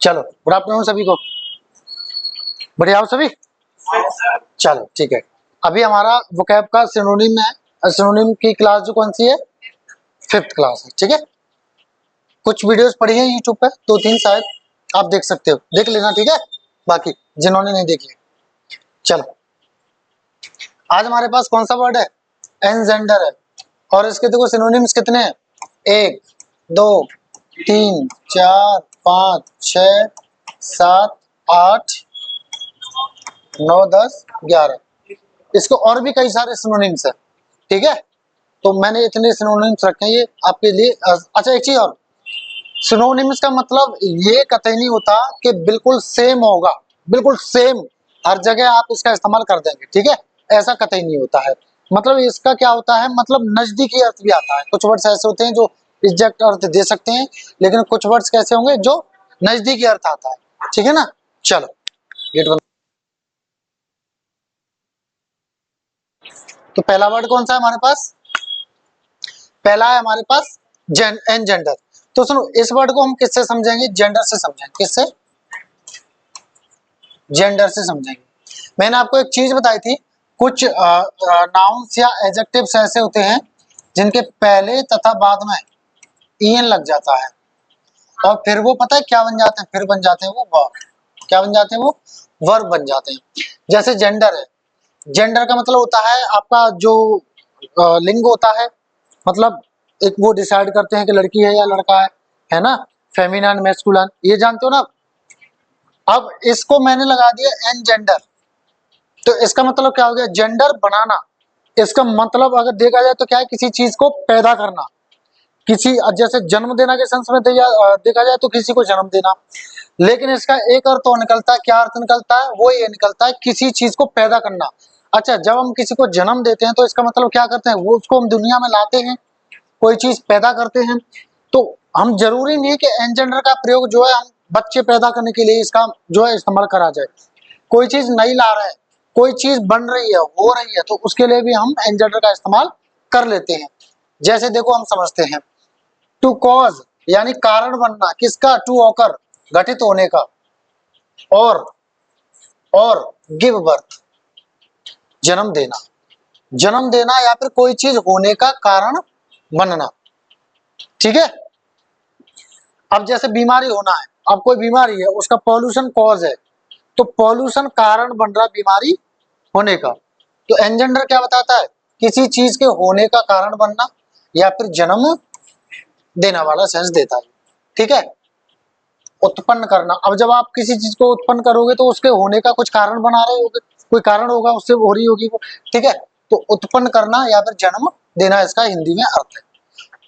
चलो good afternoon सभी को। बढ़िया हो सभी? चलो ठीक है। अभी हमारा वोकैब का सिनोनिम है। सिनोनिम की क्लास जो कौन सी है? 5th क्लास है। ठीक है, कुछ वीडियोस पड़ी है यूट्यूब पे, 2-3 शायद आप देख सकते हो, देख लेना। ठीक है, बाकी जिन्होंने नहीं देखी। चलो आज हमारे पास कौन सा वर्ड है? एनजेंडर है। और इसके देखो सिनोनिम्स कितने हैं? 1 2 3 4 5 6 7 8 9 10 11। इसको और भी कई सारे सिनोनिम्स है। ठीक है, तो मैंने इतने सिनोनिम्स रखे हैं ये आपके लिए। अच्छा एक चीज और, सिनोनिम्स का मतलब ये कतई नहीं होता कि बिल्कुल सेम होगा, बिल्कुल सेम हर जगह आप इसका इस्तेमाल कर देंगे। ठीक है, ऐसा कतई नहीं होता है। मतलब इसका क्या होता है, मतलब नजदीकी अर्थ भी आता है। कुछ वर्ड्स ऐसे होते हैं जो एग्जैक्ट अर्थ दे सकते हैं, लेकिन कुछ वर्ड्स कैसे होंगे जो नजदीकी अर्थ आता है। ठीक है ना? चलो गेट बंद। तो पहला वर्ड कौन सा है हमारे पास? पहला है हमारे पास एनजेंडर। तो सुनो, इस वर्ड को हम किससे समझेंगे? जेंडर से समझेंगे। किससे? जेंडर से समझेंगे। मैंने आपको एक चीज बताई थी, कुछ नाउन्स या एडजेक्टिव्स ऐसे होते हैं जिनके पहले तथा बाद में ईएन लग जाता है, और फिर वो पता है क्या बन जाते हैं? फिर बन जाते हैं वो वर्ब। क्या बन जाते हैं? वो वर्ब बन जाते हैं। जैसे जेंडर है, जेंडर का मतलब होता है आपका जो लिंग होता है, मतलब एक वो डिसाइड करते हैं कि लड़की है या लड़का है ना? फेमिनिन मैस्कुलिन, ये जानते हो ना? अब इसको मैंने लगा दिया एन जेंडर, तो इसका मतलब क्या हो गया? जेंडर बनाना। इसका मतलब अगर देखा जाए तो क्या है? किसी चीज को पैदा करना, किसी जैसे जन्म देना के सेंस में देखा जाए तो किसी को जन्म देना। लेकिन इसका एक अर्थ तो निकलता है, क्या अर्थ निकलता है? वो ये निकलता है किसी चीज को पैदा करना। अच्छा, जब हम किसी को जन्म देते हैं तो इसका मतलब क्या करते हैं? वो उसको हम दुनिया में लाते हैं, कोई चीज पैदा करते हैं। तो हम जरूरी नहीं है कि एनजेंडर का प्रयोग जो है हम बच्चे पैदा करने के लिए इसका जो है इस्तेमाल करा जाए। कोई चीज नहीं ला रहे हैं, कोई चीज बन रही है, हो रही है, तो उसके लिए भी हम एनजेंडर का इस्तेमाल कर लेते हैं। जैसे देखो हम समझते हैं, टू कॉज यानी कारण बनना, किसका? टू ऑकर घटित होने का, और गिव बर्थ जन्म देना, जन्म देना या फिर कोई चीज होने का कारण बनना। ठीक है, अब जैसे बीमारी होना है, अब कोई बीमारी है, उसका पॉल्यूशन कॉज है, तो पॉल्यूशन कारण बन रहा बीमारी होने का। तो एनजेंडर क्या बताता है? किसी चीज के होने का कारण बनना या फिर जन्म देना वाला सेंस देता है। ठीक है, उत्पन्न करना। अब जब आप किसी चीज को उत्पन्न करोगे तो उसके होने का कुछ कारण बना रहे होगे, कोई कारण होगा, उससे हो रही होगी वो। ठीक है, तो उत्पन्न करना या फिर जन्म देना इसका हिंदी में अर्थ है।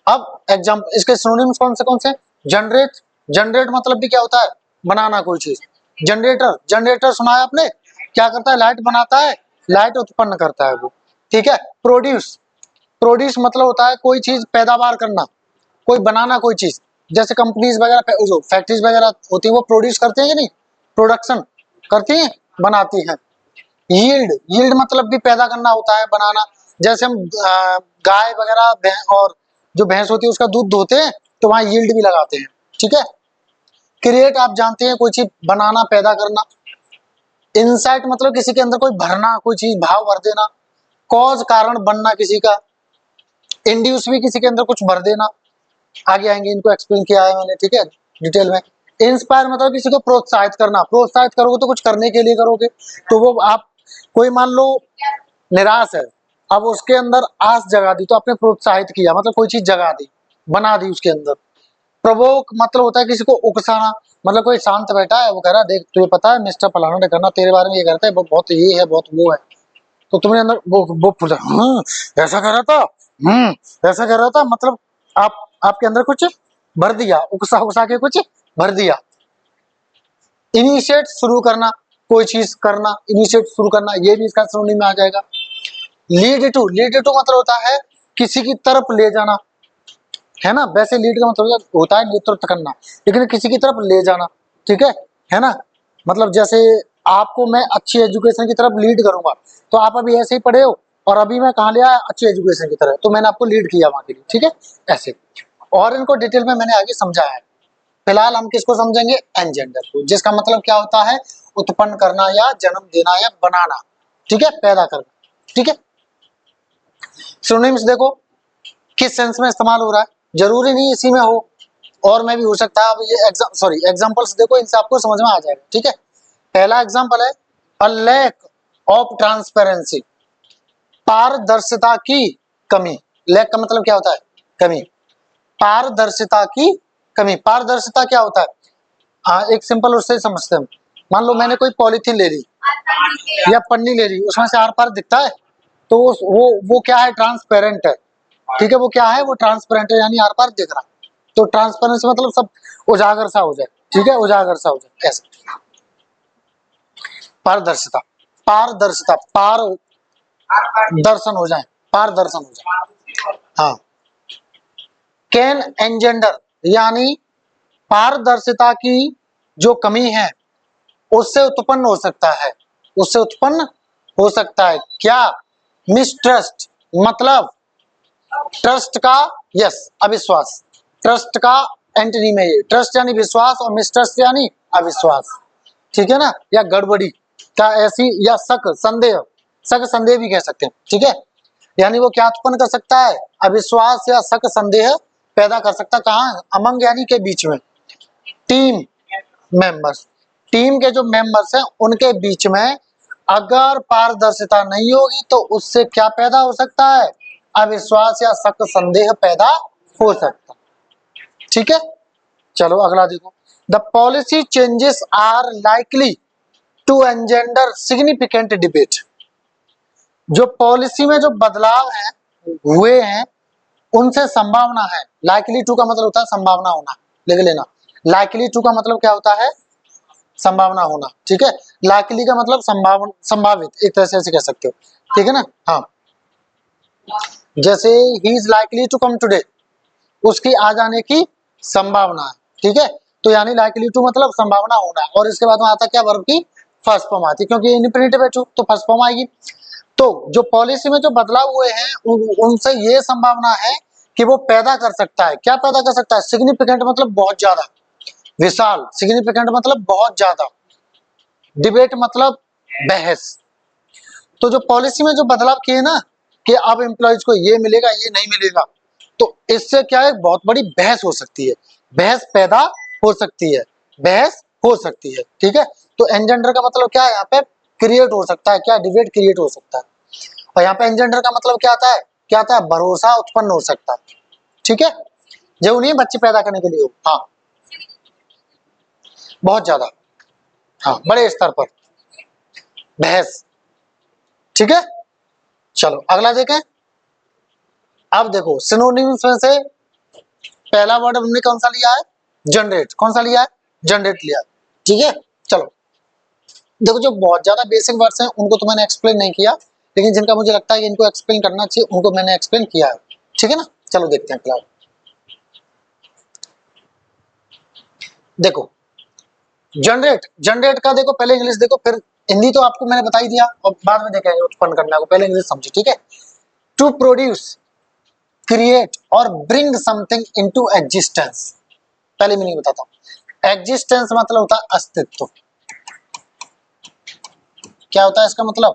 अब एग्जाम्पल इसके सिनोनिम्स कौन से? जनरेट, जनरेट मतलब भी क्या होता है? बनाना कोई चीज। जनरेटर, जनरेटर सुना है आपने? क्या करता है? लाइट बनाता है, लाइट उत्पन्न करता है वो। ठीक है, प्रोड्यूस, प्रोड्यूस मतलब होता है कोई चीज पैदावार करना, कोई बनाना कोई चीज। जैसे कंपनीज वगैरह जो फैक्ट्रीज वगैरह होती है वो प्रोड्यूस करते हैं कि नहीं? प्रोडक्शन करती हैं, बनाती हैं। यील्ड, यील्ड मतलब भी पैदा करना होता है, बनाना। जैसे हम गाय वगैरह और जो भैंस होती है उसका दूध धोते हैं तो वहां यील्ड भी लगाते हैं। ठीक है, क्रिएट आप जानते हैं, कोई चीज बनाना, पैदा करना। इनसाइट मतलब किसी के अंदर कोई भरना, कोई चीज भाव भर देना। कॉज कारण बनना किसी का। इंड्यूस भी किसी के अंदर कुछ भर देना। आगे आएंगे, इनको एक्सप्लेन किया है मैंने। ठीक है, डिटेल में। इंस्पायर मतलब किसी को प्रोत्साहित करना, प्रोत्साहित करोगे तो कुछ करने के लिए करोगे। तो वो आप कोई मान लो निराश है, अब उसके अंदर आस जगा दी तो आपने प्रोत्साहित किया, मतलब कोई चीज जगा दी, बना दी उसके अंदर। प्रवोक मतलब होता है किसी को उकसाना, मतलब कोई शांत बैठा है, वो कह रहा है देख तुझे पता है मिस्टर फलाना ने करना तेरे बारे में ये करता है, बहुत ये है, बहुत वो है। तो तुमने अंदर वो पूछा, ऐसा कर रहा था, ऐसा कर रहा था, मतलब आप आपके अंदर कुछ भर दिया, उकसा उकसा के कुछ भर दिया। इनिशिएट शुरू करना, कोई चीज करना, इनिशिएट शुरू करना, ये भी इसका सिनोनिम में आ जाएगा। लीड टू, लीड टू मतलब होता है किसी की तरफ ले जाना, है ना? वैसे लीड का मतलब होता है नेतृत्व करना, लेकिन किसी की तरफ ले जाना। ठीक है ना? मतलब जैसे आपको मैं अच्छी एजुकेशन की तरफ लीड करूंगा, तो आप अभी ऐसे ही पढ़े हो और अभी मैं कहाँ ले आया? अच्छी एजुकेशन की तरफ, तो मैंने आपको लीड किया वहां के लिए। ठीक है, ऐसे। और इनको डिटेल में मैंने आगे समझाया है। फिलहाल हम किसको समझेंगे, एनजेंडर को, जिसका मतलब क्या होता है, उत्पन्न करना या जन्म देना या बनाना, ठीक है, पैदा करना, ठीक है। सिनोनिम्स देखो किस सेंस में इस्तेमाल हो रहा है, जरूरी नहीं इसी में हो, और में भी हो सकता है। अब ये एग्जांपल्स देखो, इनसे आपको समझ में आ जाएगा, ठीक है। पहला एग्जांपल है अ लैक ऑफ ट्रांसपेरेंसी, पारदर्शिता की कमी। लैक का मतलब क्या होता है, कमी, पारदर्शिता की कमी। पारदर्शिता क्या होता है, हाँ एक सिंपल उससे समझते हैं। मान लो मैंने कोई पॉलीथीन ले ली या पन्नी ले ली, उसमें से आर पार दिखता है, तो वो क्या है, ट्रांसपेरेंट है, ठीक है, वो क्या है, वो ट्रांसपेरेंट है, यानी आर पार दिख रहा। तो ट्रांसपेरेंसी मतलब सब उजागर सा हो जाए, ठीक है, उजागर सा हो जाए, ऐसे। पारदर्शिता, पारदर्शिता, पार दर्शन हो जाए, पारदर्शन हो जाए, हाँ। कैन एंजेंडर, यानी पारदर्शिता की जो कमी है उससे उत्पन्न हो सकता है, उससे उत्पन्न हो सकता है क्या, मिसट्रस्ट, मतलब ट्रस्ट का, यस, अविश्वास, ट्रस्ट का एंटोनिम है ये, ट्रस्ट यानी विश्वास और मिसट्रस्ट यानी अविश्वास, ठीक है ना, या गड़बड़ी क्या ऐसी, या शक संदेह, शक संदेह भी कह सकते हैं, ठीक है। यानी वो क्या उत्पन्न कर सकता है, अविश्वास या शक संदेह पैदा कर सकता है, कहाँ, अमंग यानी के बीच में, टीम मेंबर्स, टीम के जो मेंबर्स हैं उनके बीच में अगर पारदर्शिता नहीं होगी तो उससे क्या पैदा हो सकता है, अविश्वास या शक संदेह पैदा हो सकता है, ठीक है। चलो अगला देखो, the policy changes are likely to engender significant debate. जो पॉलिसी में जो बदलाव हैं हुए हैं उनसे संभावना है, लाइकली टू का मतलब होता है संभावना होना, लिख लेना, लाइकली टू का मतलब क्या होता है, संभावना होना, ठीक है। लाइकली का मतलब संभावना, संभावित, एक तरह से ऐसे कह सकते हो, ठीक है ना, हाँ। जैसे ही is likely to come today, उसकी आ जाने की संभावना है, ठीक है। तो यानी लाइकली टू मतलब संभावना होना, और इसके बाद में आता क्या, वर्ब की फर्स्ट फॉर्म आती है, क्योंकि इंडिपेंडेंट है तो फर्स्ट फॉर्म आएगी। तो जो पॉलिसी में जो बदलाव हुए हैं उनसे ये संभावना है कि वो पैदा कर सकता है, क्या पैदा कर सकता है, सिग्निफिकेंट मतलब बहुत ज्यादा, विशाल, सिग्निफिकेंट मतलब बहुत ज्यादा, डिबेट मतलब बहस। तो जो पॉलिसी में जो बदलाव किए ना कि अब एम्प्लॉयज को ये मिलेगा ये नहीं मिलेगा, तो इससे क्या है, बहुत बड़ी बहस हो सकती है, बहस पैदा हो सकती है, बहस हो सकती है, ठीक है। तो एंजेंडर का मतलब क्या है, यहाँ पे क्रिएट हो सकता है, क्या, डिबेट क्रिएट हो सकता है। और यहाँ पे एंजेंडर का मतलब क्या आता है, क्या आता है, भरोसा उत्पन्न हो सकता है, ठीक है। जो नहीं बच्चे पैदा करने के लिए हो, हाँ, बहुत ज्यादा, हाँ, बड़े स्तर पर बहस, ठीक है। चलो अगला देखें। अब देखो सिनोनिम्स में से पहला वर्ड हमने कौन सा लिया है, जनरेट, कौन सा लिया है, जनरेट लिया, ठीक है। चलो देखो जो बहुत ज्यादा बेसिक वर्ड्स हैं उनको तो मैंने एक्सप्लेन नहीं किया, लेकिन जिनका मुझे लगता है कि इनको एक्सप्लेन करना चाहिए उनको मैंने एक्सप्लेन किया है, ठीक है ना। चलो देखते हैं फिलहाल। देखो जनरेट, जनरेट का देखो पहले इंग्लिश देखो, फिर हिंदी तो आपको मैंने बता ही दिया, और बाद में देखेंगे उत्पन्न करना को, पहले इंग्लिश समझिए, ठीक है। टू प्रोड्यूस, क्रिएट और ब्रिंग समथिंग इनटू एग्जिस्टेंस। पहले मीनिंग बताता हूं, एग्जिस्टेंस मतलब होता है अस्तित्व, क्या होता है इसका मतलब,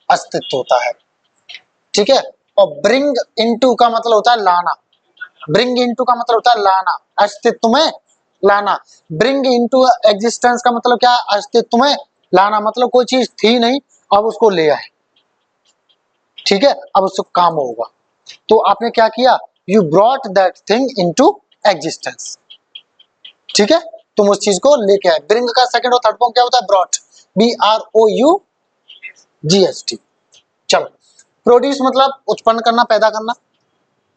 अस्तित्व होता है, ठीक है। और ब्रिंग इनटू का मतलब होता है लाना, ब्रिंग इनटू का मतलब होता है लाना, अस्तित्व में लाना। ब्रिंग इनटू एग्जिस्टेंस का मतलब क्या है, अस्तित्व में लाना, मतलब कोई चीज थी नहीं अब उसको ले आए, ठीक है, अब उससे काम होगा। तो आपने क्या किया, you brought that thing into existence, ठीक है, तुम उस चीज को लेके आए। ब्रिंग का सेकंड और थर्ड फॉर्म क्या होता है, ब्रॉट, BROUGST। चलो प्रोड्यूस मतलब उत्पन्न करना, पैदा करना,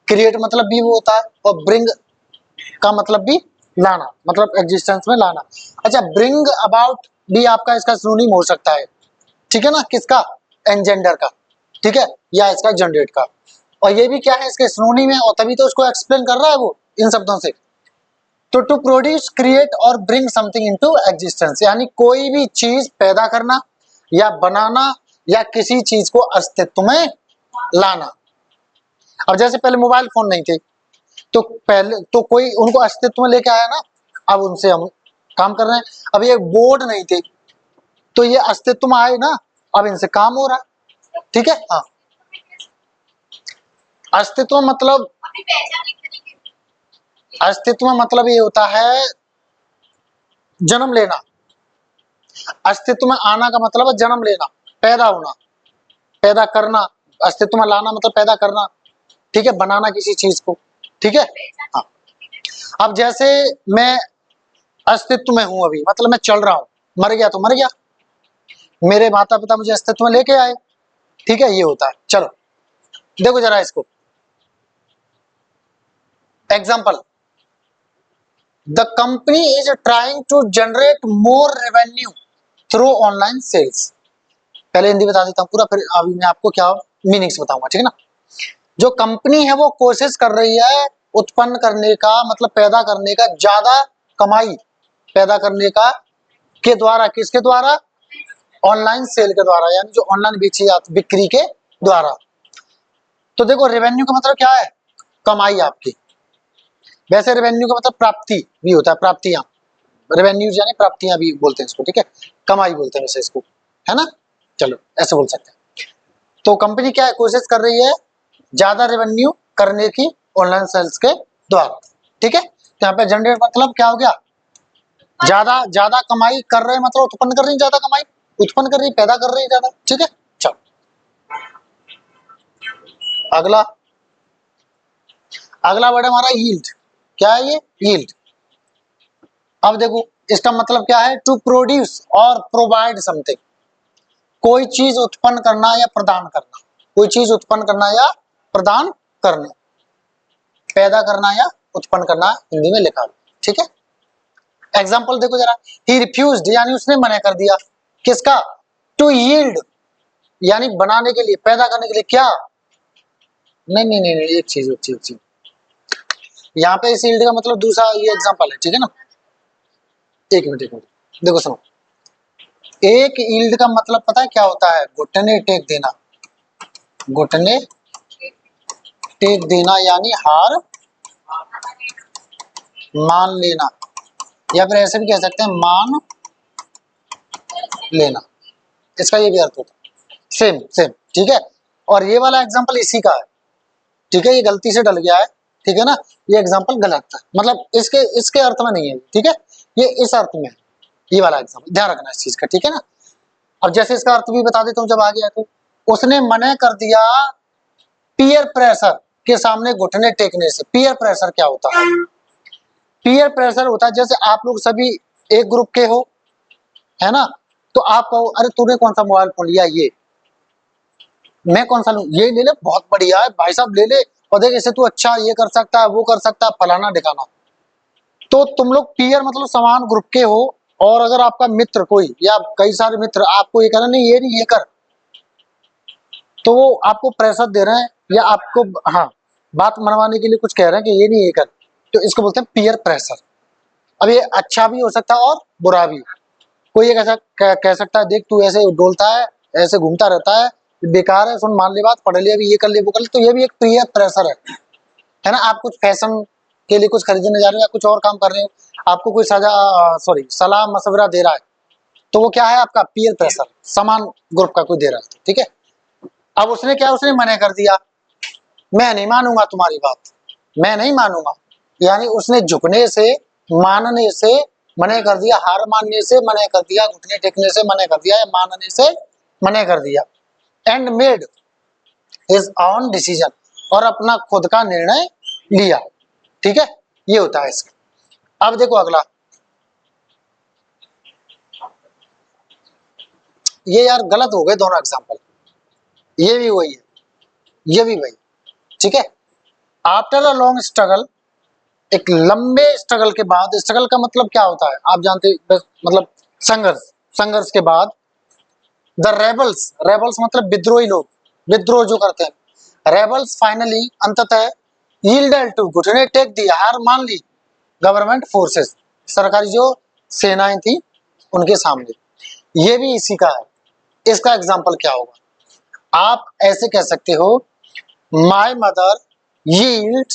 क्रिएट मतलब भी वो होता है, और ब्रिंग का मतलब भी लाना, मतलब एग्जिस्टेंस में लाना। अच्छा ब्रिंग अबाउट भी आपका इसका सिनोनिम हो सकता है, ठीक है ना, किसका, एंजेंडर का, ठीक है, या इसका जनरेट का। और ये भी क्या है, इसके सिनोनिम है, और तभी तो उसको एक्सप्लेन कर रहा है वो इन शब्दों से। तो टू प्रोड्यूस, क्रिएट और ब्रिंग समथिंग इनटू एग्जिस्टेंस, यानी कोई भी चीज पैदा करना या बनाना या किसी चीज को अस्तित्व में लाना। अब जैसे पहले मोबाइल फोन नहीं थे, तो पहले तो कोई उनको अस्तित्व में लेके आया ना, अब उनसे हम काम कर रहे हैं। अब ये बोर्ड नहीं थे तो ये अस्तित्व में आए ना, अब इनसे काम हो रहा है। ठीक है, हाँ। अस्तित्व मतलब, अस्तित्व मतलब ये होता है जन्म लेना। अस्तित्व में आना का मतलब है जन्म लेना, पैदा होना, पैदा करना। अस्तित्व में लाना मतलब पैदा करना, ठीक है, बनाना किसी चीज को। ठीक है, हाँ। अब जैसे मैं अस्तित्व में हूं अभी, मतलब मैं चल रहा हूं, मर गया तो मर गया, मेरे माता पिता मुझे अस्तित्व में लेके आए। ठीक है, ये होता है। चलो देखो जरा इसको, example, the company is trying to generate more revenue through online sales. पहले हिंदी बता देता हूँ पूरा, फिर अभी मैं आपको क्या मीनिंग्स बताऊंगा, ठीक है ना। जो कंपनी है वो कोशिश कर रही है उत्पन्न करने का, मतलब पैदा करने का, ज्यादा कमाई पैदा करने का, के द्वारा, किसके द्वारा, ऑनलाइन सेल के द्वारा, यानी जो ऑनलाइन बेची जाती, बिक्री के द्वारा। तो देखो रेवेन्यू का मतलब क्या है, कमाई आपकी। वैसे रेवेन्यू का मतलब प्राप्ति भी होता है, प्राप्तियां, रेवेन्यू यानी प्राप्तियां भी बोलते हैं इसको, ठीक है, कमाई बोलते हैं वैसे इसको, है ना। चलो ऐसे बोल सकते हैं। तो कंपनी क्या है, कोशिश कर रही है ज्यादा रेवेन्यू करने की ऑनलाइन सेल्स के द्वारा। ठीक है, तो यहाँ पे जनरेट मतलब क्या हो गया, ज्यादा ज्यादा कमाई कर रहे हैं, मतलब उत्पन्न कर रही है ज्यादा कमाई, उत्पन्न कर रही है, पैदा कर रही है ज्यादा। ठीक है, चलो अगला, अगला वर्ड हमारा यील्ड। क्या है ये, यील्ड। अब देखो इसका मतलब क्या है, टू प्रोड्यूस और प्रोवाइड समथिंग, कोई चीज उत्पन्न करना या प्रदान करना, कोई चीज उत्पन्न करना या प्रदान करना, पैदा करना या उत्पन्न करना हिंदी में लिखा। ठीक है, एग्जाम्पल देखो जरा, ही रिफ्यूज्ड यानी उसने मना कर दिया, किसका, टू यील्ड यानी बनाने के लिए, पैदा करने के लिए, क्या, नहीं नहीं नहीं, नहीं एक चीज, एक चीज यहाँ पे इस यील्ड का मतलब दूसरा ये एग्जाम्पल है, ठीक है ना। एक मिनट, एक मिनट देखो सुनो, एक यील्ड का मतलब पता है क्या होता है, घुटने टेक देना, घुटने टेक देना यानी हार मान लेना, या फिर ऐसे भी कह सकते हैं मान लेना, इसका ये भी अर्थ होता है, सेम सेम। ठीक है, और ये वाला एग्जांपल इसी का है, ठीक है, ये गलती से डल गया है, ठीक है ना, ये एग्जांपल गलत है, मतलब इसके इसके अर्थ में नहीं है, ठीक है, ये इस अर्थ में है, ये वाला एग्जांपल, ध्यान रखना इस चीज का, ठीक है ना। अब जैसे इसका अर्थ भी बता देता हूँ जब आ गया तो, उसने मना कर दिया पीयर प्रेशर के सामने घुटने टेकने से। पीयर प्रेशर क्या होता है, पीयर प्रेशर होता है जैसे आप लोग सभी एक ग्रुप के हो, है ना, तो आप कहो अरे तूने कौन सा मोबाइल फोन लिया, ये मैं कौन सा लूं, ये ले ले, बहुत बढ़िया है भाई साहब, ले ले, और देख इसे तू अच्छा ये कर सकता है, वो कर सकता है, फलाना ढिकाना। तो तुम लोग पीयर मतलब समान ग्रुप के हो, और अगर आपका मित्र कोई या कई सारे मित्र आपको ये कह रहे हैं नहीं ये नहीं ये कर, तो वो आपको प्रेशर दे रहे हैं या आपको, हाँ, बात मनवाने के लिए कुछ कह रहे हैं कि ये नहीं ये कर, तो इसको बोलते हैं पीयर प्रेशर। अब ये अच्छा भी हो सकता है और बुरा भी। कोई ये कह सकता है देख तू ऐसे डोलता है, ऐसे घूमता रहता है, बेकार है, सुन मान ले बात, पढ़ ले, अभी ये कर ले वो कर ले, तो ये भी एक पीयर प्रेशर है ना। आप कुछ फैशन के लिए कुछ खरीदने जा रहे हो या कुछ और काम कर रहे हो, आपको कोई सलाह मशवरा दे रहा है, तो वो क्या है आपका पीयर प्रेशर, समान ग्रुप का कोई दे रहा है, ठीक है। अब उसने क्या, उसने मना कर दिया, मैं नहीं मानूंगा तुम्हारी बात, मैं नहीं मानूंगा, यानी उसने झुकने से, मानने से मना कर दिया, हार मानने से मना कर दिया, घुटने टेकने से मना कर दिया, या मानने से मना कर दिया। And made his on decision, और अपना खुद का निर्णय लिया। ठीक है, ये होता है इसका। अब देखो अगला, ये यार गलत हो गए दोनों एग्जांपल, ये भी वही है, ये भी वही, ठीक है। आफ्टर अ लॉन्ग स्ट्रगल, एक लंबे स्ट्रगल के बाद, स्ट्रगल का मतलब क्या होता है आप जानते, मतलब संघर्ष, संघर्ष के बाद, द रेबल्स, रेबल्स मतलब विद्रोही लोग, विद्रोह जो करते हैं, रेबल्स फाइनली अंततः यील्डेड टू, घुटने टेक दिया, हार मान ली, गवर्नमेंट फोर्सेस, सरकारी जो सेनाएं थी उनके सामने। ये भी इसी का है। इसका एग्जाम्पल क्या होगा, आप ऐसे कह सकते हो, my mother yield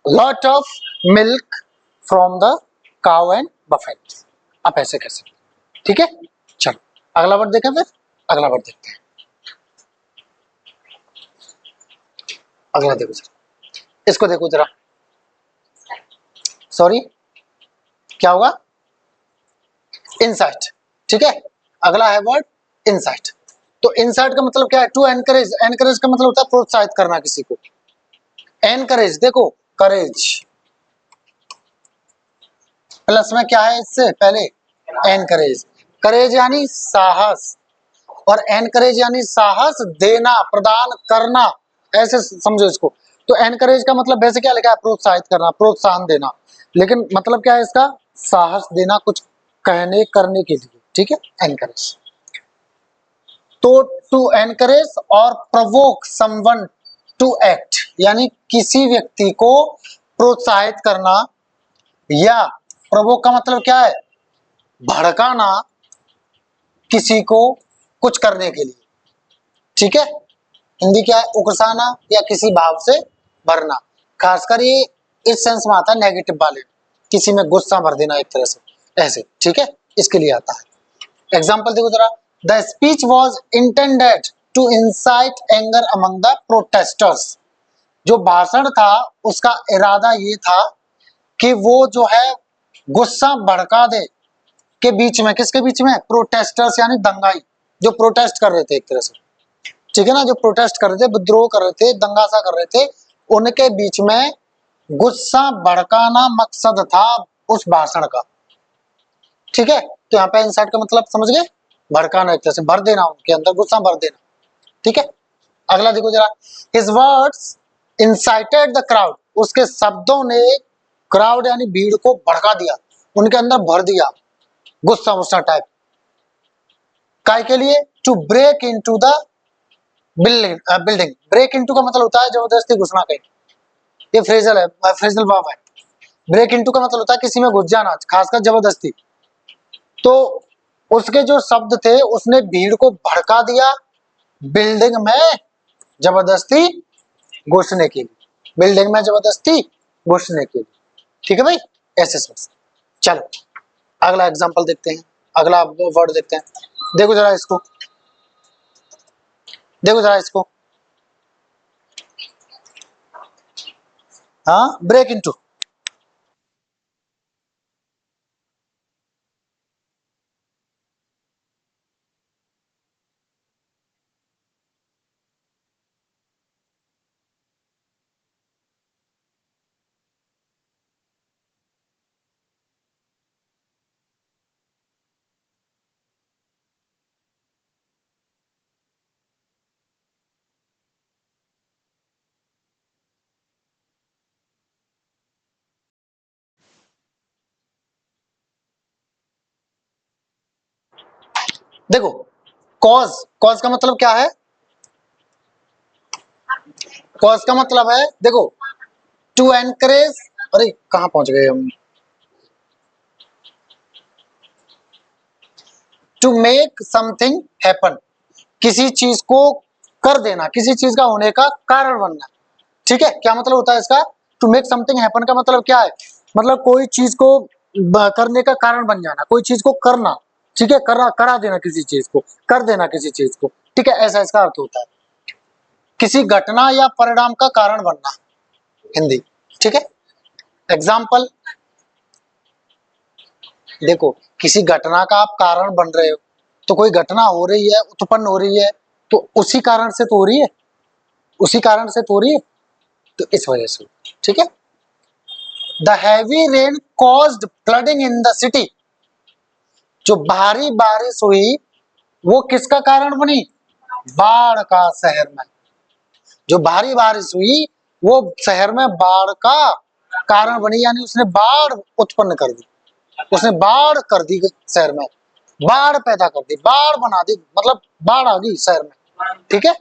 lot of milk from the cow and Buffett. आप ऐसे कह सकते हैं, ठीक है। चलो अगला वर्ड देखें, फिर अगला वर्ड देखते हैं। अगला देखो जरा, इसको देखो जरा, सॉरी क्या होगा, इनसाइट, ठीक है। अगला है वर्ड इनसाइट। तो इनसाइट का मतलब क्या है, टू एनकरेज, एनकरेज का मतलब होता है प्रोत्साहित करना किसी को। एनकरेज देखो, करेज प्लस में क्या है इससे पहले, एनकरेज। करेज यानी साहस, और एनकरेज यानी साहस देना, प्रदान करना, ऐसे समझो इसको। तो एनकरेज का मतलब वैसे क्या लिखा है, प्रोत्साहित करना, प्रोत्साहन देना, लेकिन मतलब क्या है इसका, साहस देना कुछ कहने करने के लिए, ठीक है, एनकरेज। तो टू एनकरेज और प्रोवोक समवन टू एक्ट, यानी किसी व्यक्ति को प्रोत्साहित करना, या प्रोवोक का मतलब क्या है, भड़काना किसी को कुछ करने के लिए, ठीक है। हिंदी क्या है, उकसाना या किसी भाव से भरना। खासकर ये इस सेंस में आता है नेगेटिव वाले, किसी में गुस्सा भर देना एक तरह से, ऐसे, ठीक है, इसके लिए आता है। एग्जाम्पल देखो जरा, the speech was intended to incite anger among the protesters. जो भाषण था उसका इरादा ये था कि वो जो है गुस्सा भड़का दे, के बीच में, किसके बीच में, प्रोटेस्टर्स यानी दंगाई, जो प्रोटेस्ट कर रहे थे एक तरह से, ठीक है ना, जो प्रोटेस्ट कर रहे थे, विद्रोह कर रहे थे, दंगासा कर रहे थे, उनके बीच में गुस्सा भड़काना मकसद था उस भाषण का, ठीक है। तो यहाँ पे इंसाइट का मतलब समझ गए, भड़काना, एक तरह से भर देना, उनके अंदर गुस्सा भर देना, ठीक है। अगला देखो जरा, his words incited the crowd, उसके शब्दों ने क्राउड यानी भीड़ को भड़का दिया, उनके अंदर भर दिया गुस्सा गुस्सा टाइप। काय के लिए, to break into the building. Break into का मतलब होता है जबरदस्ती घुसना कहीं, ये फ्रेजल है, फ्रेजल वर्ब है। ब्रेक इनटू का मतलब होता है किसी में घुस जाना, खासकर जबरदस्ती। तो उसके जो शब्द थे उसने भीड़ को भड़का दिया बिल्डिंग में जबरदस्ती घुसने के लिए, बिल्डिंग में जबरदस्ती घुसने के लिए, ठीक है भाई, ऐसे समझ। चलो अगला एग्जांपल देखते हैं, अगला वर्ड देखते हैं। देखो जरा इसको, देखो जरा इसको, हाँ, ब्रेक इनटू। देखो कॉज, कॉज का मतलब क्या है, कॉज का मतलब है देखो, टू एनकरेज, अरे कहां पहुंच गए हम, टू मेक समथिंग हैपन, किसी चीज को कर देना, किसी चीज का होने का कारण बनना, ठीक है। क्या मतलब होता है इसका, टू मेक समथिंग हैपन का मतलब क्या है, मतलब कोई चीज को करने का कारण बन जाना, कोई चीज को करना, ठीक है, करा करा देना किसी चीज को, कर देना किसी चीज को, ठीक है, ऐसा इसका अर्थ होता है। किसी घटना या परिणाम का कारण बनना, हिंदी, ठीक है। एग्जाम्पल देखो, किसी घटना का आप कारण बन रहे हो, तो कोई घटना हो रही है, उत्पन्न हो रही है, तो उसी कारण से तो हो रही है, उसी कारण से तो हो रही है, तो इस वजह से, ठीक है। The heavy rain caused flooding in the city, जो भारी बारिश हुई वो किसका कारण बनी, बाढ़ का, शहर में जो भारी बारिश हुई वो शहर में बाढ़ का कारण बनी, यानी उसने बाढ़ उत्पन्न कर दी, उसने बाढ़ कर दी शहर में, बाढ़ पैदा कर दी, बाढ़ बना दी, मतलब बाढ़ आ गई शहर में, ठीक है।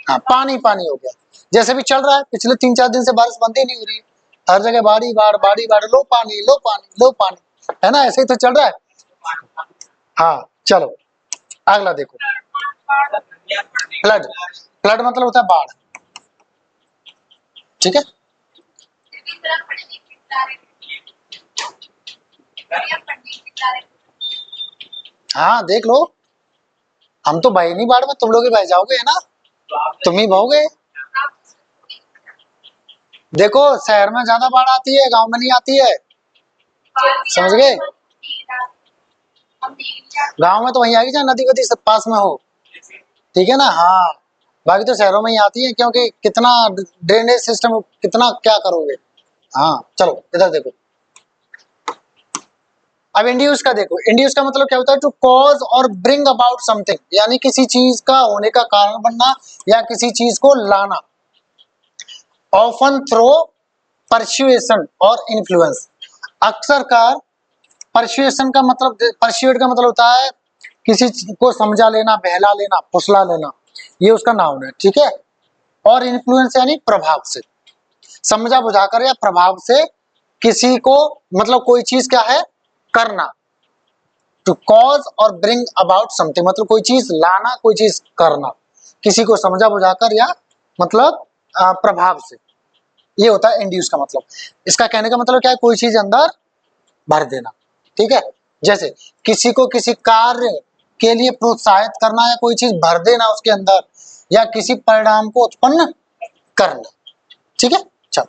हाँ, पानी पानी हो गया, जैसे भी चल रहा है, पिछले 3-4 दिन से बारिश बंद ही नहीं हो रही है, हर जगह बाढ़ी बाढ़, बाढ़ी बाढ़, लो पानी लो पानी लो पानी, है ना, ऐसे ही तो चल रहा है। हाँ चलो अगला देखो, फ्लड, फ्लड मतलब होता है बाढ़, ठीक है। हाँ देख लो, हम तो बहे नहीं बाढ़ में, तुम लोग ही बह जाओगे, है ना, तुम ही बहोगे। देखो शहर में ज्यादा बाढ़ आती है, गांव में नहीं आती है, समझ गए। गांव में तो वहीं आएगी जहाँ नदी वदी सब पास में हो, ठीक है ना। हाँ, बाकी तो शहरों में ही आती है, क्योंकि कितना ड्रेनेज सिस्टम, कितना क्या करोगे। हाँ चलो इधर देखो, अब इंड्यूस का देखो। इंड्यूस का मतलब क्या होता है, टू कॉज और ब्रिंग अबाउट समथिंग, यानी किसी चीज का होने का कारण बनना या किसी चीज को लाना। ऑफन थ्रो परसुएशन और इन्फ्लुएंस, अक्सर कार परसुएशन का मतलब, परसुएट का मतलब होता है किसी चीज को समझा लेना, बहला लेना, फुसला लेना, ये उसका नाउन है, ठीक है। और इन्फ्लुएंस यानी प्रभाव से, समझा बुझाकर या प्रभाव से किसी को, मतलब कोई चीज क्या है, करना। टू कॉज और ब्रिंग अबाउट समथिंग मतलब कोई चीज लाना, कोई चीज करना, किसी को समझा बुझाकर या मतलब प्रभाव से, ये होता है इंड्यूस का मतलब। इसका कहने का मतलब क्या है, कोई चीज अंदर भर देना, ठीक है। जैसे किसी को किसी कार्य के लिए प्रोत्साहित करना, या कोई चीज भर देना उसके अंदर, या किसी परिणाम को उत्पन्न करना, ठीक है। चलो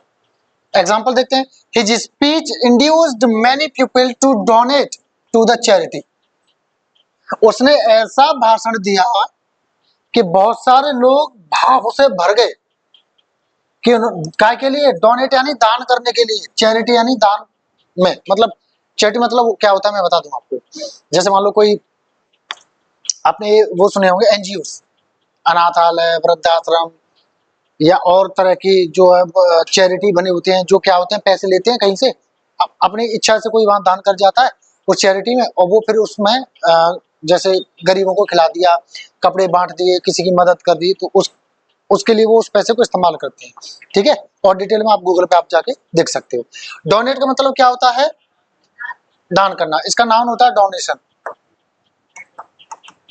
एग्जांपल देखते हैं। His speech induced many people to donate to the charity, उसने ऐसा भाषण दिया कि बहुत सारे लोग भाव से भर गए, कि काय के लिए, डोनेट यानी दान करने के लिए, चैरिटी यानी दान में, मतलब चैरिटी मतलब क्या होता है मैं बता दूं आपको। जैसे मान लो कोई, आपने वो सुने होंगे एनजीओ, अनाथालय, वृद्धाश्रम, या और तरह की जो है चैरिटी बने होते हैं, जो क्या होते हैं, पैसे लेते हैं कहीं से, अपनी इच्छा से कोई वहां दान कर जाता है उस चैरिटी में, और वो फिर उसमें जैसे गरीबों को खिला दिया, कपड़े बांट दिए, किसी की मदद कर दी, तो उसके लिए वो उस पैसे को इस्तेमाल करते हैं, ठीक है। और डिटेल में आप गूगल पे आप जाके देख सकते हो। डोनेट का मतलब क्या होता है, दान करना, इसका नाम होता है डोनेशन।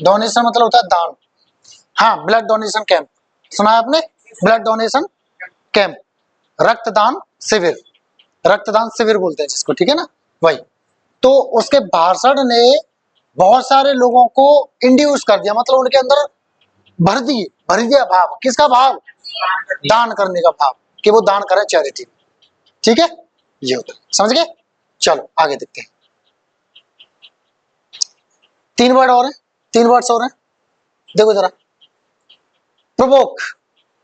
डोनेशन मतलब होता है दान। हाँ, ब्लड डोनेशन कैंप सुना है आपने, ब्लड डोनेशन कैंप, रक्तदान शिविर, रक्तदान शिविर बोलते हैं जिसको, ठीक है ना, वही। तो उसके भाषण ने बहुत सारे लोगों को इंड्यूस कर दिया, मतलब उनके अंदर भर दिया भाव, किसका भाव, दान करने का भाव, कि वो दान करे चैरिटी, ठीक है, ये होता है, समझ गए। चलो आगे देखते हैं, 3 वर्ड और है, 3 वर्ड्स और हैं, देखो जरा। प्रोवोक,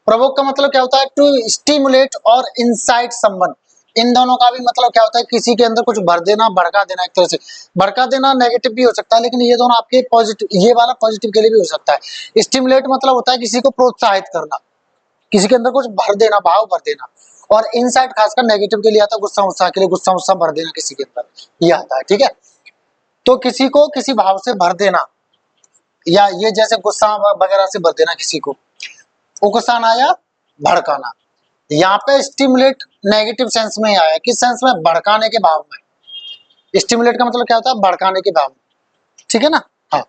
प्रोवोक का मतलब क्या होता है, टू स्टिमुलेट और इंसाइट समवन, इन दोनों का भी मतलब क्या होता है, किसी के अंदर कुछ भर देना, भड़का देना, एक तरह से भड़का देना नेगेटिव भी हो सकता है, लेकिन ये दोनों आपके पॉजिटिव, ये वाला पॉजिटिव के लिए भी हो सकता है। स्टिमुलेट मतलब होता है किसी को प्रोत्साहित करना, किसी के अंदर कुछ भर देना, भाव भर देना, और इनसाइट खासकर नेगेटिव के लिए आता है, गुस्सा उत्साह के लिए, गुस्सा उत्साह भर देना किसी के अंदर, ये आता है, ठीक है। तो किसी को किसी भाव से भर देना, या ये जैसे गुस्सा वगैरह से भर देना किसी को, उकसाना या भड़काना। यहाँ पे स्टिमुलेट नेगेटिव सेंस में आया, किस सेंस में, भड़काने के भाव में। स्टिमुलेट का मतलब क्या होता है, भड़काने के भाव में, ठीक है ना। हाँ,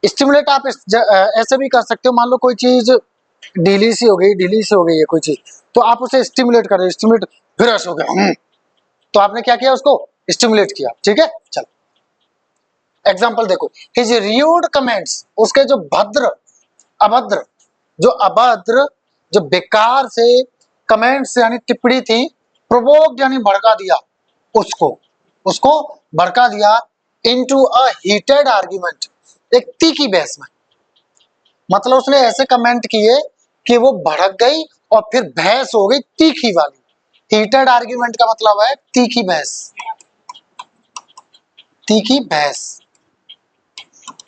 स्टिमुलेट आप ऐसे भी कर सकते हो, मान लो कोई चीज ढीली सी हो गई, ढीली सी हो गई है कोई चीज, तो आप उसे स्टिमुलेट कर रहे हो, स्टिमुलेट, फिर ऐसे हो गया, तो आपने क्या किया, उसको स्टिमुलेट किया, ठीक है। चलो एग्जाम्पल देखो। हिज र्यूड कमेंट्स, उसके जो भद्र, अभद्र, जो अभद्र, जो बेकार से कमेंट्स यानी टिप्पणी थी, प्रोवोक्ड यानी भड़का दिया उसको, उसको भड़का दिया, इनटू अ हीटेड आर्ग्यूमेंट, एक तीखी बहस में, मतलब उसने ऐसे कमेंट किए कि वो भड़क गई और फिर बहस हो गई तीखी वाली। हीटेड आर्ग्यूमेंट का मतलब है तीखी बहस, तीखी बहस,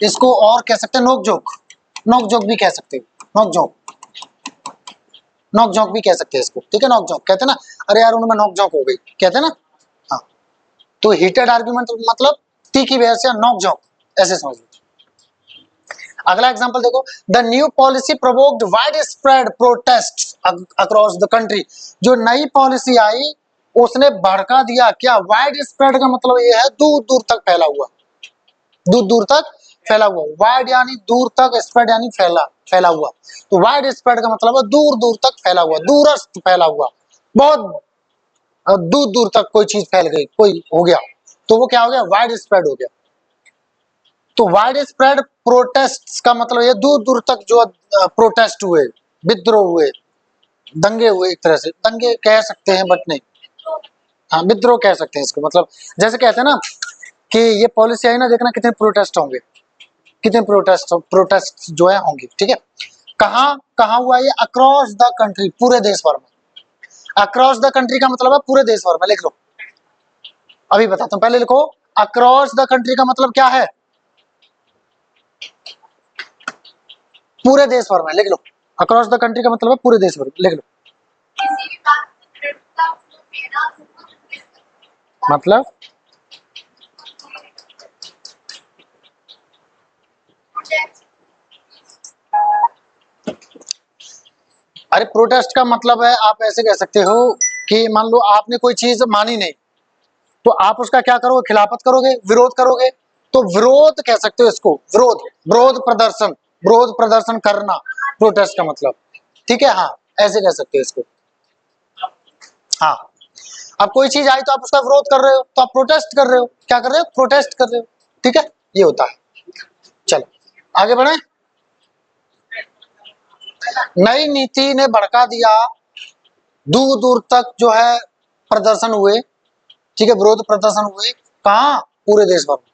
इसको और कह सकते हैं नोकझोंक, नोकझोंक भी कह सकते हो, नोकझोंक, नोकझोंक भी कह सकते हैं इसको, ठीक है। नोकझोंक कहते हैं ना, अरे यार उनमें नोकझोंक हो गई, कहते हैं ना। हाँ, तो हीटेड आर्ग्यूमेंट मतलब तीखी बहस या नोकझोंक, ऐसे समझ लो। अगला एग्जांपल देखो। The new policy provoked wide spread protest across the country, जो नई पॉलिसी आई उसने भड़का दिया क्या, वाइड स्प्रेड का मतलब ये है दूर दूर तक फैला हुआ, दूर दूर तक फैला हुआ, वाइड यानी दूर तक, स्प्रेड यानी फैला, फैला हुआ, तो वाइड स्प्रेड का मतलब है दूर दूर तक फैला हुआ, दूरस्थ फैला हुआ, बहुत दूर दूर तक कोई चीज फैल गई, कोई हो गया, तो वो क्या हो गया, वाइड स्प्रेड हो गया। तो वाइड स्प्रेड प्रोटेस्ट का मतलब ये दूर दूर तक जो प्रोटेस्ट हुए, विद्रोह हुए, दंगे हुए, एक तरह से दंगे कह सकते हैं बट नहीं, हाँ विद्रोह कह सकते हैं इसको। मतलब जैसे कहते हैं ना कि ये पॉलिसी आई ना, देखना कितने प्रोटेस्ट होंगे, कितने प्रोटेस्ट जो है होंगे, ठीक है। कहाँ कहाँ हुआ ये, अक्रॉस द कंट्री, पूरे देश भर में। अक्रॉस द कंट्री का मतलब है पूरे देश भर में, लिख लो, अभी बताता हूं, पहले लिखो अक्रॉस द कंट्री का मतलब क्या है, पूरे देश भर में, लिख लो। अक्रॉस द कंट्री का मतलब है पूरे देश भर में, लिख लो। मतलब अरे प्रोटेस्ट का मतलब है, आप ऐसे कह सकते हो कि मान लो आपने कोई चीज मानी नहीं, तो आप उसका क्या करोगे, खिलाफत करोगे, विरोध करोगे, तो विरोध कह सकते हो इसको, विरोध, विरोध प्रदर्शन करना, प्रोटेस्ट का मतलब, ठीक है। हाँ ऐसे कह सकते हो इसको। हाँ अब कोई चीज आई तो आप उसका विरोध कर रहे हो, तो आप प्रोटेस्ट कर रहे हो, क्या कर रहे हो, प्रोटेस्ट कर रहे हो, ठीक है, ये होता है। चलो आगे बढ़े। नई नीति ने भड़का दिया, दूर दूर तक जो है प्रदर्शन हुए, ठीक है, विरोध प्रदर्शन हुए, कहाँ, पूरे देश भर में,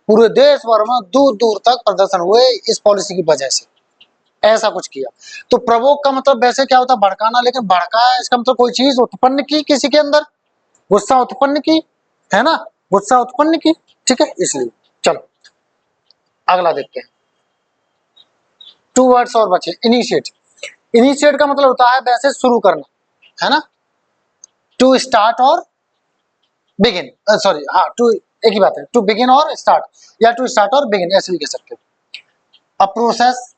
पूरे देश भर में दूर दूर तक प्रदर्शन हुए इस पॉलिसी की वजह से, ऐसा कुछ किया। तो प्रवोक का मतलब वैसे क्या होता है, भड़काना, लेकिन भड़काया इसका मतलब कोई चीज उत्पन्न की किसी के अंदर, गुस्सा उत्पन्न की, है ना, गुस्सा उत्पन्न की, ठीक है, इसलिए। चलो अगला देखते हैं। टू वर्ड्स और बचे, इनिशिएट। इनिशिएट का मतलब होता है वैसे शुरू करना, है ना, टू स्टार्ट और बिगिन, सॉरी हाँ, टू एक ही बात है, टू बिगिन और स्टार्ट, या टू स्टार्ट और बिगिन ऐसे भी कह सकते हो। अ प्रोसेस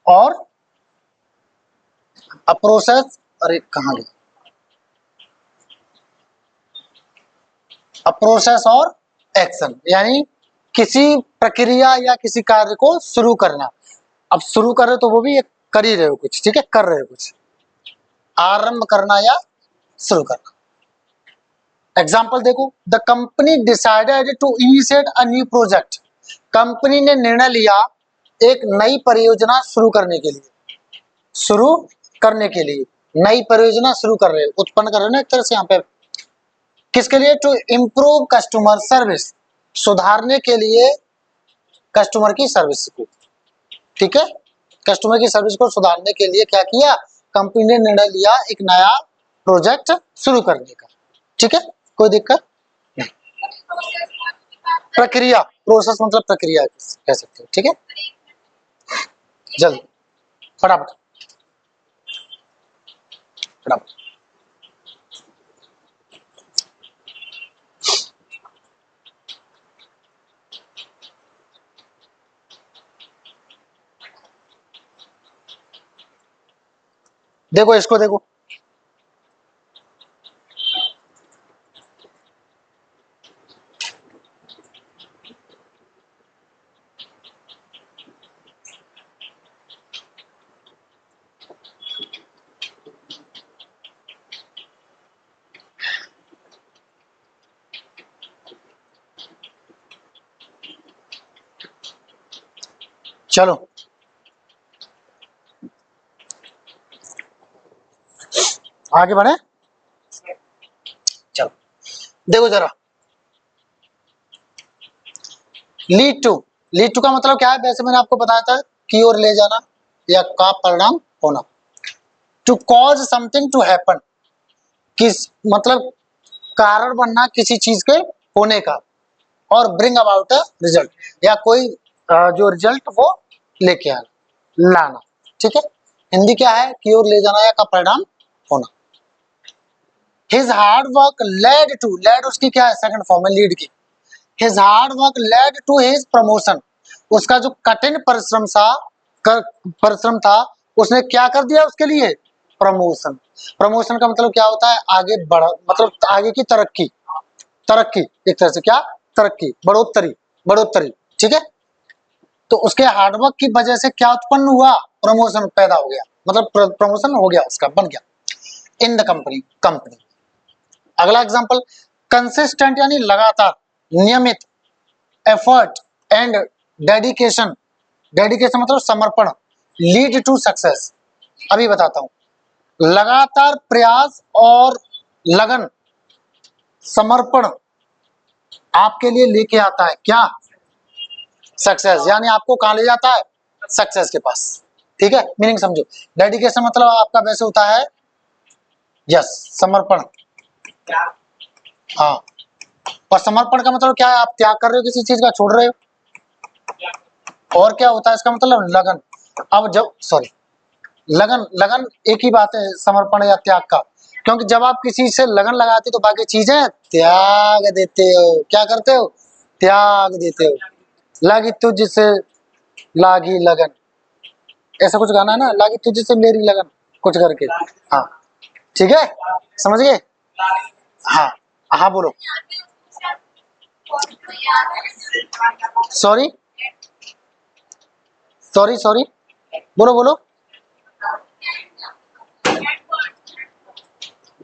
और अ प्रोसेस, अरे कहाँ गया, अ प्रोसेस और एक्शन, यानी किसी प्रक्रिया या किसी कार्य को शुरू करना। अब शुरू कर रहे हो तो वो भी एक कर ही रहे हो कुछ, ठीक है, कर रहे हो कुछ, आरंभ करना या शुरू करना। एग्जाम्पल देखो, the company decided to initiate a new project. Company ने निर्णय लिया एक नई परियोजना शुरू करने के लिए, शुरू करने के लिए, नई परियोजना शुरू कर रहे हो, उत्पन्न कर रहे हो ना एक तरह से यहाँ पे, किसके लिए, टू इम्प्रूव कस्टमर सर्विस, सुधारने के लिए कस्टमर की सर्विस को, ठीक है, कस्टमर की सर्विस को सुधारने के लिए क्या किया, कंपनी ने निर्णय लिया एक नया प्रोजेक्ट शुरू करने का, ठीक है, कोई दिक्कत नहीं। प्रक्रिया, प्रोसेस मतलब प्रक्रिया कह सकते हो, ठीक है, जल्दी फटाफट फटाफट। देखो इसको देखो, चलो आगे बढ़े, चलो देखो जरा, लीड टू, लीड टू का मतलब क्या है, वैसे मैंने आपको बताया था, की ओर ले जाना या का परिणाम होना। To cause something to happen, किस मतलब कारण बनना किसी चीज के होने का, और ब्रिंग अबाउट अ रिजल्ट, या कोई जो रिजल्ट वो लेके आना, लाना, ठीक है। हिंदी क्या है, की ओर ले जाना या का परिणाम होना। His hard work led to, led उसकी क्या है, सेकंड फॉर्म है लीड की। His hard work led to his promotion, उसका जो कठिन परिश्रम था उसने क्या कर दिया उसके लिए, प्रमोशन। प्रमोशन का मतलब क्या होता है, आगे बढ़, मतलब आगे की तरक्की, तरक्की एक तरह से, क्या, तरक्की, बढ़ोतरी, बढ़ोतरी, ठीक है। तो उसके हार्डवर्क की वजह से क्या उत्पन्न हुआ, प्रमोशन पैदा हो गया, मतलब प्रमोशन हो गया उसका, बन गया इन द कंपनी, कंपनी। अगला एग्जांपल, कंसिस्टेंट यानी लगातार, नियमित, एफर्ट एंड डेडिकेशन, डेडिकेशन मतलब समर्पण, लीड टू सक्सेस। अभी बताता हूं, लगातार प्रयास और लगन, समर्पण आपके लिए लेके आता है क्या, सक्सेस, यानी आपको कहां ले जाता है, सक्सेस के पास। ठीक है, मीनिंग समझो। डेडिकेशन मतलब आपका वैसे होता है, यस, समर्पण। हाँ, और समर्पण का मतलब क्या है, आप त्याग कर रहे हो, किसी चीज का छोड़ रहे हो। और क्या होता है इसका मतलब, लगन। अब जब, सॉरी, लगन, लगन एक ही बात है समर्पण या त्याग का, क्योंकि जब आप किसी से लगन लगाते हो तो बाकी चीजें त्याग देते हो। क्या करते हो, त्याग देते हो। लागी तुझसे लागी लगन, ऐसा कुछ गाना है ना, लागी तुझसे मेरी लगन, कुछ करके। हाँ, ठीक है, समझ गए। हाँ, हाँ बोलो। सॉरी, सॉरी, सॉरी, बोलो बोलो,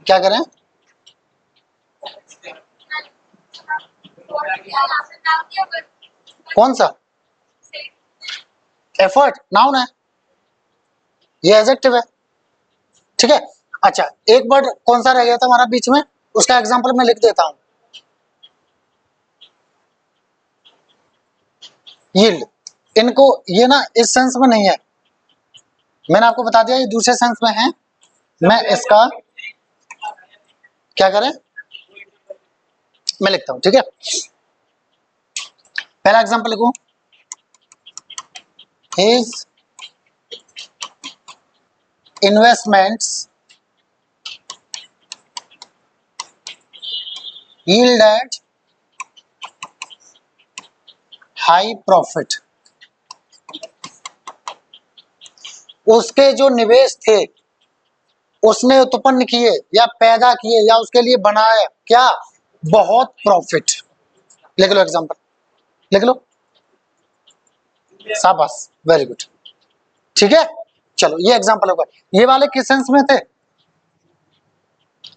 क्या करें। कौन सा, एफर्ट नाउन है, ये एडजेक्टिव है। ठीक है, अच्छा, एक वर्ड कौन सा रह गया था हमारा बीच में, उसका एग्जांपल मैं लिख देता हूं, यील्ड। इनको, ये ना इस सेंस में नहीं है, मैंने आपको बता दिया, ये दूसरे सेंस में है। मैं इसका क्या करें, मैं लिखता हूं, ठीक है। पहला एग्जांपल लिखूं, his investments yielded high profit. उसके जो निवेश थे, उसने उत्पन्न किए या पैदा किए या उसके लिए बनाया क्या, बहुत प्रॉफिट। लिख लो एग्जांपल, लिख लो, शाबाश, वेरी गुड। ठीक है, चलो ये एग्जांपल होगा। ये वाले किस सेंस में थे,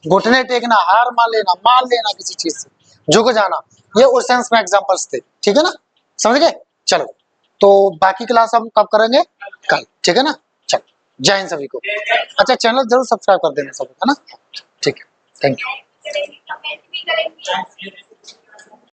घुटने टेकना, हार मान लेना किसी चीज से, झुक जाना, ये उस सेंस में एग्जांपल्स थे। ठीक है ना, समझ गए। चलो, तो बाकी क्लास हम कब करेंगे, कल, ठीक है ना। चलो, जय हिंद सभी को। अच्छा, चैनल जरूर सब्सक्राइब कर देना सभी, है ना। ठीक है, थैंक यू।